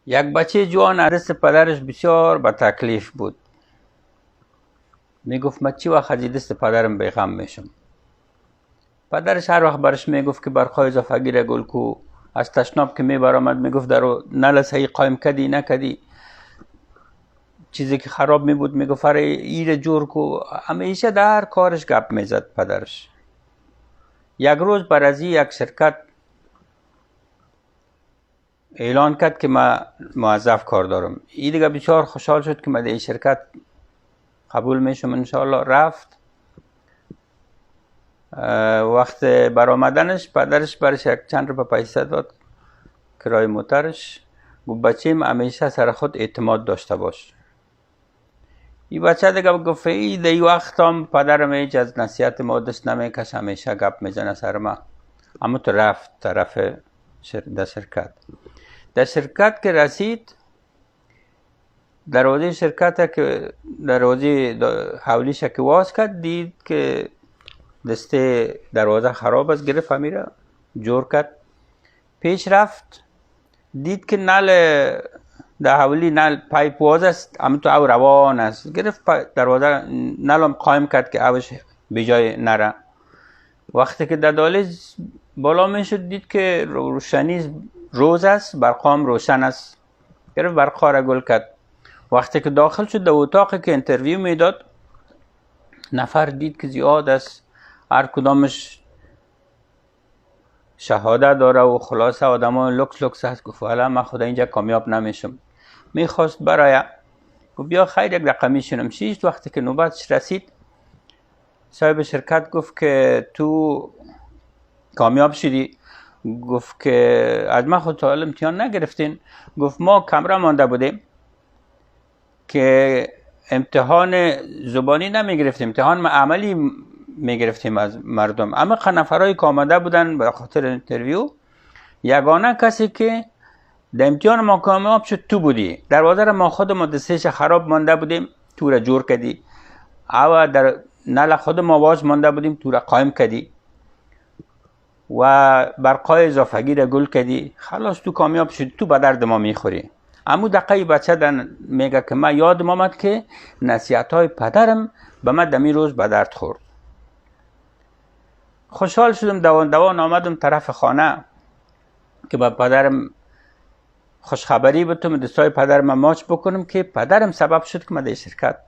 یک بچه جوان عرض پدرش بسیار با تکلیف بود. میگفت من چی وقت از دست پدرم بیغم میشم. پدرش هر وقت برش میگفت که برخواه اضافگیر گل کو از تشناب که میبرامد میگفت درو نل صحیح قایم کدی نکدی، چیزی که خراب میبود میگفت اره ایره جور کو. همیشه در کارش گپ میزد پدرش. یک روز بر از یک شرکت اعلان کرد که من موظف کار دارم. این دیگه بسیار خوشحال شد که من در این شرکت قبول میشم انشاءالله. رفت. وقت برآمدنش پدرش برش یک چند روپه پیسه داد کرای موترش. گفت بچه‌م همیشه سر خود اعتماد داشته باش. این بچه دیگه گفت ای در این وقت هم پدرم هیچ از نصیحت ما دست نمیکش، همیشه گپ میزنه سر ما. اما تو رفت طرف در شرکت. در شرکت که رسید، دروازه شرکت که دروازه حولیش که واز کرد، دید که دسته دروازه خراب است. گرفت همیره جور کرد. پیش رفت دید که نل در حولی نل پایپ واز است، اما تو او روان است. گرفت دروازه نلم قایم کرد که اوش بجای نره. وقتی که در دهلیز بالا میشد دید که روشنی روز است، برقام روشن است. گرفت برقا را گل کرد. وقتی که داخل شد در اتاق که انترویو میداد، نفر دید که زیاد است، هر کدامش شهاده داره و خلاصه آدم لکس لکس هست. گفت حالا من خدا اینجا کامیاب نمیشم. میخواست برای گفت بیا خیر یک دقیقه میشینم. شیش وقتی که نوبتش رسید، صاحب شرکت گفت که تو کامیاب شدی. گفت که از من خود تا امتحان نگرفتین؟ گفت ما کمره مانده بودیم که امتحان زبانی نمیگرفتیم، امتحان عملی میگرفتیم از مردم. اما نفرهایی که آمده بودن به خاطر انترویو، یگانه کسی که در امتحان ما کامیاب شد تو بودی. دروازه را ما خود ما دستش خراب مانده بودیم، تو را جور کردی. او در نل خود ما واز مانده بودیم، تو را قایم کردی و برقای اضافگی را گل کردی. خلاص تو کامیاب شد، تو به درد ما میخوری. امو دقیقی بچه میگه که من یادم آمد که نصیحت های پدرم به من دمی روز به درد خورد. خوشحال شدم، دوان آمدم طرف خانه که با پدرم خوشخبری بتم دستای پدرم ماچ بکنم که پدرم سبب شد که من در شرکت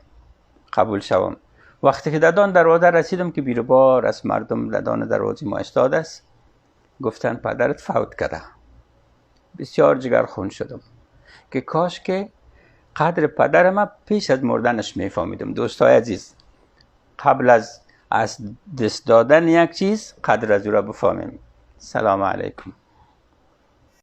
قبول شوم. وقتی که دادان دروازه رسیدم که بیروبار از مردم دادان دروازه ما استاد است، گفتن پدرت فوت کرده. بسیار جگرخون شدم که کاش که قدر پدرم پیش از مردنش میفهمیدم. دوستای عزیز، قبل از دست دادن یک چیز قدر از او را بفهمیم. سلام علیکم.